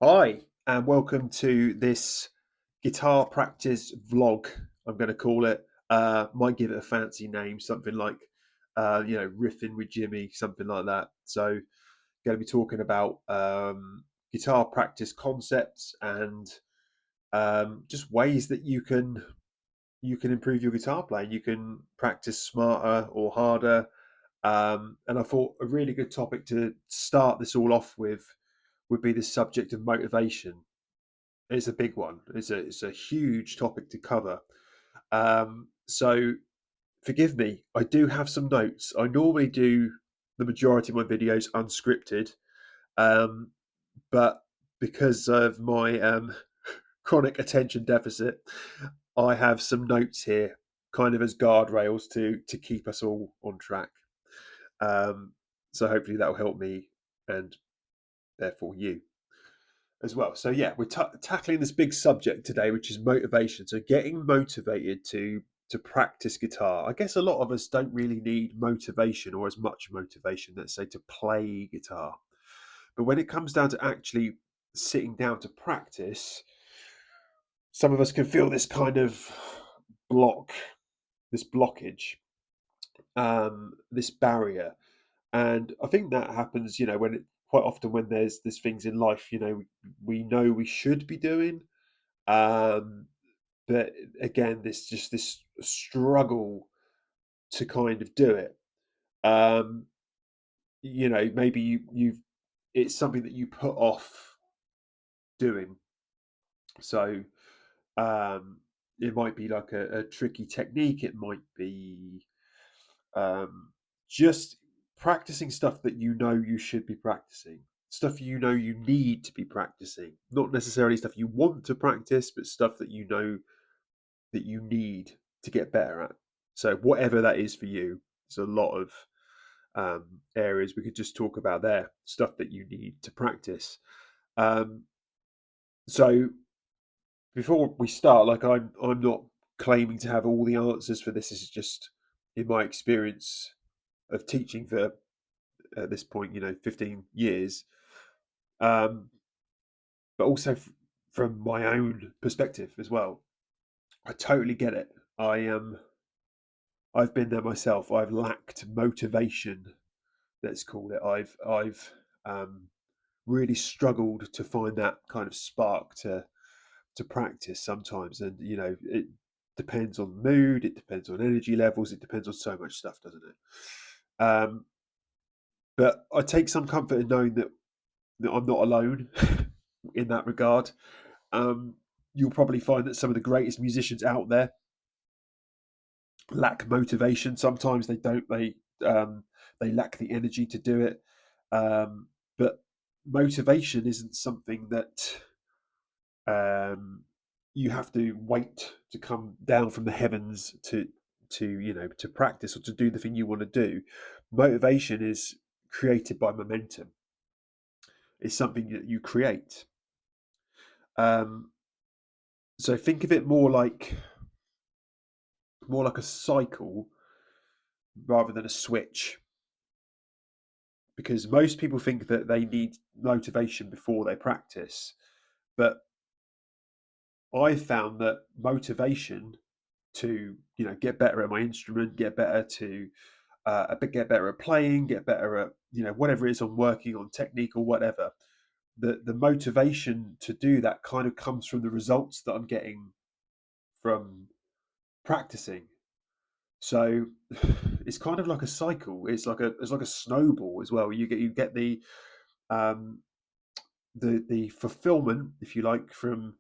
Hi, and welcome to this guitar practice vlog. I'm going to call it. Might give it a fancy name, something like, riffing with Jimmy, something like that. So, going to be talking about guitar practice concepts and just ways that you can improve your guitar playing. You can practice smarter or harder. And I thought a really good topic to start this all off with would be the subject of motivation. It's a big one. It's a huge topic to cover. So forgive me. I do have some notes. I normally do the majority of my videos unscripted, um, but because of my chronic attention deficit, I have some notes here, kind of as guardrails to keep us all on track. Um, so hopefully that will help me and therefore you as well. So yeah, we're tackling this big subject today, which is motivation. So getting motivated to practice guitar. I guess a lot of us don't really need motivation or as much motivation, let's say, to play guitar. But when it comes down to actually sitting down to practice, some of us can feel this kind of block, this blockage, this barrier. And I think that happens, when quite often when there's things in life, we know we should be doing, um, but again, this struggle to kind of do it. Um, maybe you've it's something that you put off doing. So it might be like a tricky technique. It might be just practicing stuff that you know you should be practicing, stuff you know you need to be practicing, not necessarily stuff you want to practice, but stuff that you know that you need to get better at. So whatever that is for you, there's a lot of areas we could just talk about there, stuff that you need to practice. Um, so before we start, like I'm not claiming to have all the answers for this. This is just in my experience of teaching for at this point, 15 years, um, but also from my own perspective as well. I totally get it. I've been there myself. I've lacked motivation. Let's call it. I've really struggled to find that kind of spark to practice sometimes, and it depends on mood. It depends on energy levels. It depends on so much stuff, doesn't it? But I take some comfort in knowing that I'm not alone in that regard. Um, you'll probably find that some of the greatest musicians out there lack motivation. Sometimes they don't. They lack the energy to do it. But motivation isn't something that um, you have to wait to come down from the heavens to practice or to do the thing you want to do. Motivation is created by momentum. It's something that you create. Um, so think of it more like a cycle rather than a switch, because most people think that they need motivation before they practice, but I've found that motivation to get better at my instrument, get better at playing, get better at whatever it is I'm working on, technique or whatever. The motivation to do that kind of comes from the results that I'm getting from practicing. So it's kind of like a cycle. It's like a snowball as well. You get um, the fulfillment, if you like, from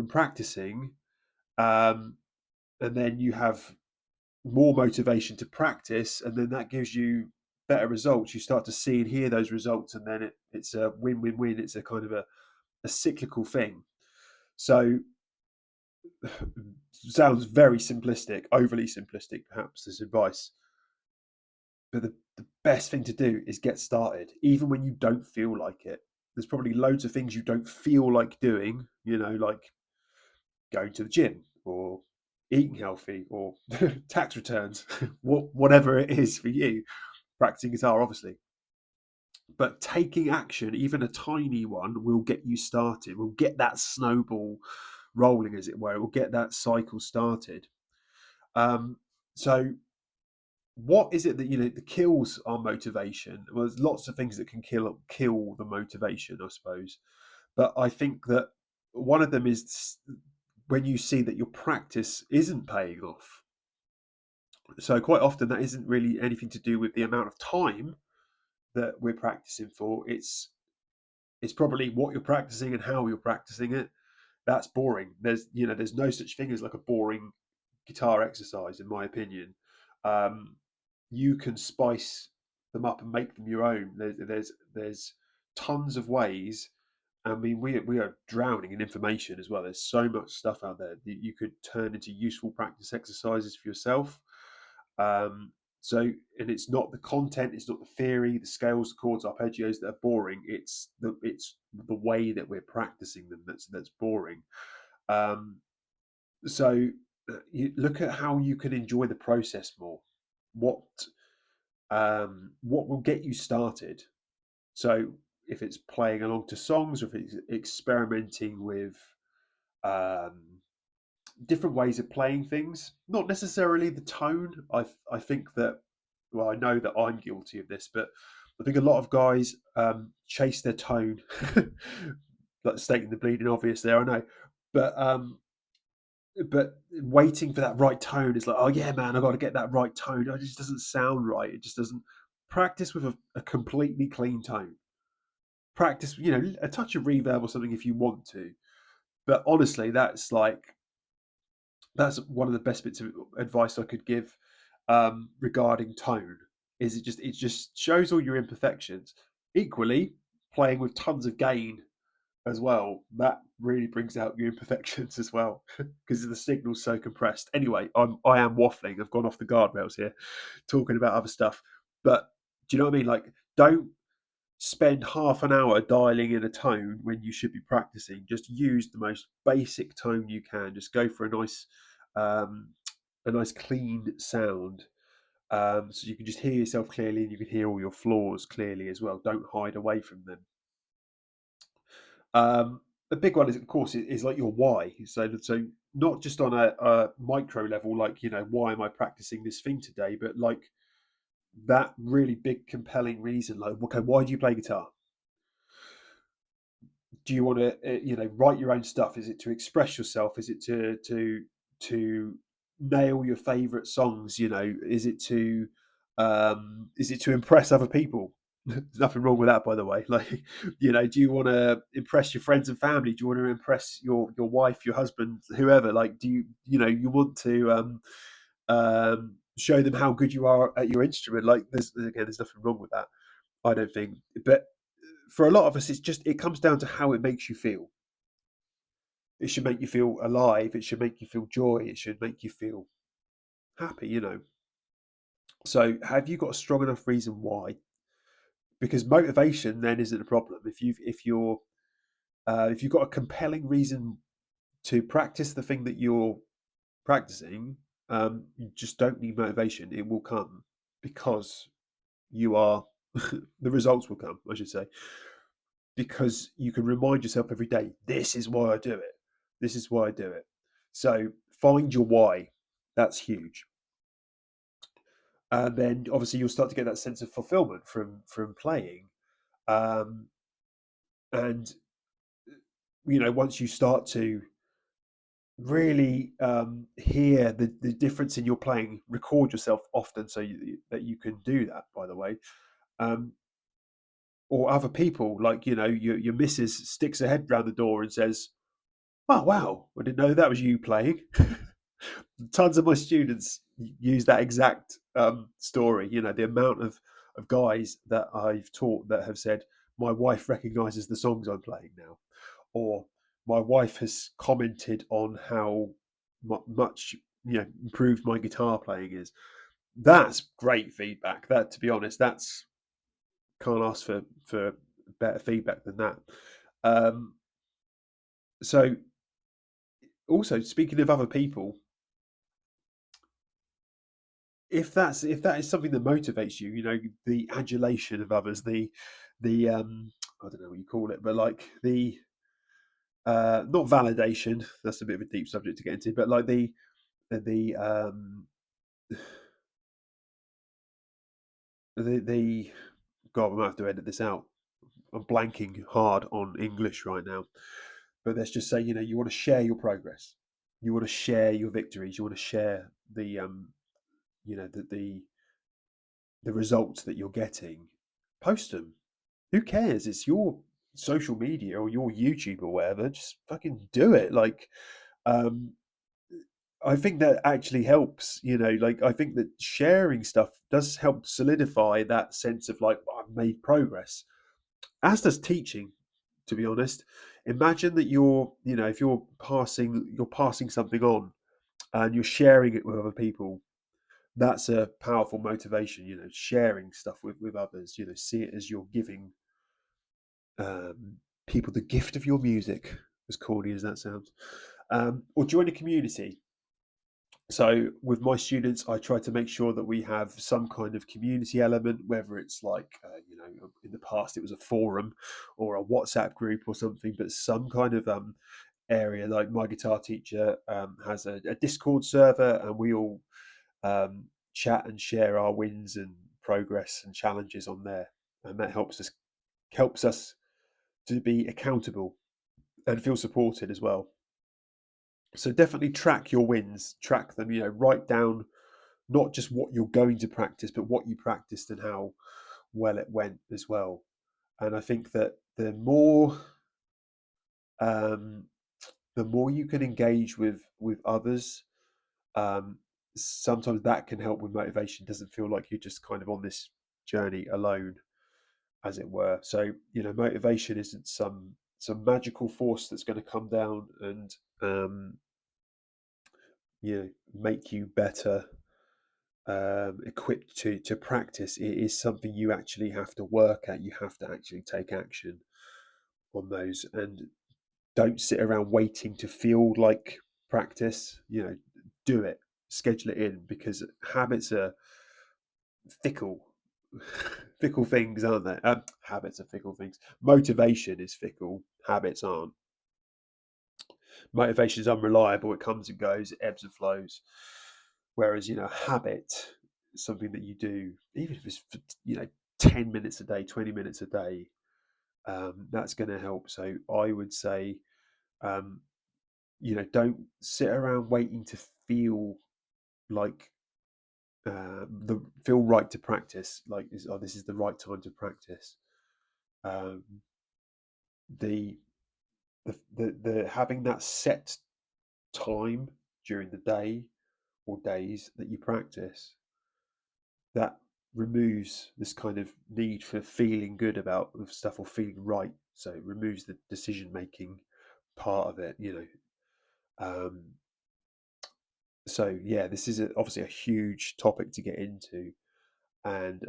practicing, um, and then you have more motivation to practice, and then that gives you better results. You start to see and hear those results, and then it's a win-win-win. It's a kind of a cyclical thing. So sounds very simplistic, overly simplistic, perhaps this advice. But the best thing to do is get started, even when you don't feel like it. There's probably loads of things you don't feel like doing, like going to the gym or eating healthy or tax returns, whatever it is for you, practicing guitar, obviously. But taking action, even a tiny one, will get you started. Will get that snowball rolling, as it were. It will get that cycle started. Um, so, what is it that that kills our motivation? Well, there's lots of things that can kill the motivation, I suppose. But I think that one of them is when you see that your practice isn't paying off. So quite often that isn't really anything to do with the amount of time that we're practicing for. It's probably what you're practicing and how you're practicing it. That's boring. There's no such thing as like a boring guitar exercise, in my opinion. Um, you can spice them up and make them your own. There's tons of ways. I mean, we are drowning in information as well. There's so much stuff out there that you could turn into useful practice exercises for yourself. Um, so, and it's not the content, it's not the theory, the scales, the chords, arpeggios that are boring. It's the way that we're practicing them that's boring. Um, so, you look at how you can enjoy the process more. What what will get you started? So, if it's playing along to songs, or if it's experimenting with um, different ways of playing things, not necessarily the tone. I think that, well, I know that I'm guilty of this, but I think a lot of guys chase their tone, like stating the bleeding obvious there. I know, but waiting for that right tone is like, oh yeah, man, I got to get that right tone. It just doesn't sound right. It just doesn't. Practice with a completely clean tone. Practice, a touch of reverb or something if you want to. But honestly, that's one of the best bits of advice I could give regarding tone. Is it just shows all your imperfections. Equally, playing with tons of gain as well, that really brings out your imperfections as well because the signal's so compressed. Anyway, I am waffling. I've gone off the guardrails here, talking about other stuff. But do you know what I mean? Like, don't spend half an hour dialing in a tone when you should be practicing. Just use the most basic tone you can. Just go for um, a nice clean sound, so you can just hear yourself clearly and you can hear all your flaws clearly as well. Don't hide away from them. The big one is, of course, is like your why. So not just on a micro level, like why am I practicing this thing today, but like that really big compelling reason, like, okay, why do you play guitar? Do you want to write your own stuff? Is it to express yourself? Is it to nail your favorite songs? Is it to impress other people? There's nothing wrong with that, by the way. Like, do you want to impress your friends and family? Do you want to impress your wife, your husband, whoever? Like, do you want to show them how good you are at your instrument? Like, there's nothing wrong with that, I don't think. But for a lot of us, it comes down to how it makes you feel. It should make you feel alive. It should make you feel joy. It should make you feel happy. So, have you got a strong enough reason why? Because motivation then isn't a problem. If you've got a compelling reason to practice the thing that you're practicing, you just don't need motivation. It will come because you are. The results will come, I should say, because you can remind yourself every day, this is why I do it. This is why I do it. So find your why. That's huge. And then obviously you'll start to get that sense of fulfillment from playing. Um, and once you start to really hear the difference in your playing, record yourself often so that you can do that, by the way. Um, or other people, like your missus sticks her head round the door and says, oh wow, I didn't know that was you playing. Tons of my students use that exact story. The amount of guys that I've taught that have said, my wife recognizes the songs I'm playing now, or my wife has commented on how much improved my guitar playing is. That's great feedback. That, to be honest, that's can't ask for better feedback than that. Um, so also, speaking of other people, if that is something that motivates you, the adulation of others, the I don't know what you call it, but like the not validation. That's a bit of a deep subject to get into, but like the the God, we might have to edit this out. I'm blanking hard on English right now, but let's just say you want to share your progress, you want to share your victories, you want to share the you know the results that you're getting. Post them. Who cares? It's your social media or your YouTube or whatever. Just fucking do it. Like, um, I think that actually helps. Like I think that sharing stuff does help solidify that sense of like, "Oh, I've made progress." As does teaching, to be honest. Imagine that if you're passing something on and you're sharing it with other people. That's a powerful motivation. Sharing stuff with others. See it as you're giving people the gift of your music, as corny as that sounds. Or join a community. So with my students, I try to make sure that we have some kind of community element, whether it's like, in the past it was a forum or a WhatsApp group or something, but some kind of area. Like my guitar teacher has a Discord server, and we all chat and share our wins and progress and challenges on there, and that helps us to be accountable and feel supported as well. So definitely track your wins, track them. Write down not just what you're going to practice, but what you practiced and how well it went as well. And I think that um, the more you can engage with others, um, sometimes that can help with motivation. It doesn't feel like you're just kind of on this journey alone, as it were. So motivation isn't some magical force that's going to come down and make you better equipped to practice. It is something you actually have to work at. You have to actually take action on those, and don't sit around waiting to feel like practice. Do it, schedule it in, because habits are fickle. Fickle things, aren't they? Habits are fickle things. Motivation is fickle. Habits aren't. Motivation is unreliable. It comes and goes, it ebbs and flows. Whereas, habit is something that you do, even if it's for, 10 minutes a day, 20 minutes a day, that's going to help. So I would say, um, don't sit around waiting to feel like feel right to practice. Like, this is the right time to practice. Um, the, the having that set time during the day or days that you practice, that removes this kind of need for feeling good about stuff or feeling right. So it removes the decision making part of it. Um, so yeah, this is obviously a huge topic to get into, and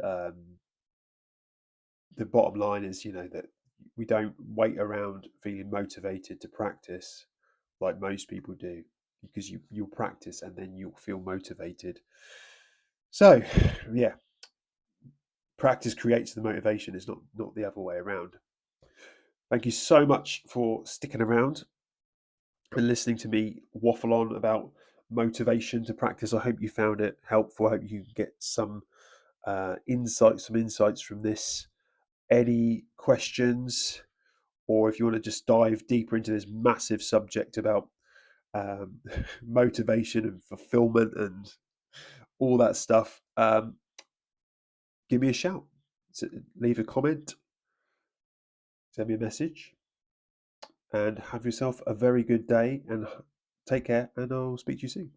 the bottom line is, that we don't wait around feeling motivated to practice like most people do, because you'll practice and then you'll feel motivated. So yeah, practice creates the motivation. It's not the other way around. Thank you so much for sticking around and listening to me waffle on about motivation to practice. I hope you found it helpful. I hope you get some insights from this. Any questions, or if you want to just dive deeper into this massive subject about um, motivation and fulfillment and all that stuff, give me a shout. So leave a comment, send me a message, and have yourself a very good day, and take care, and I'll speak to you soon.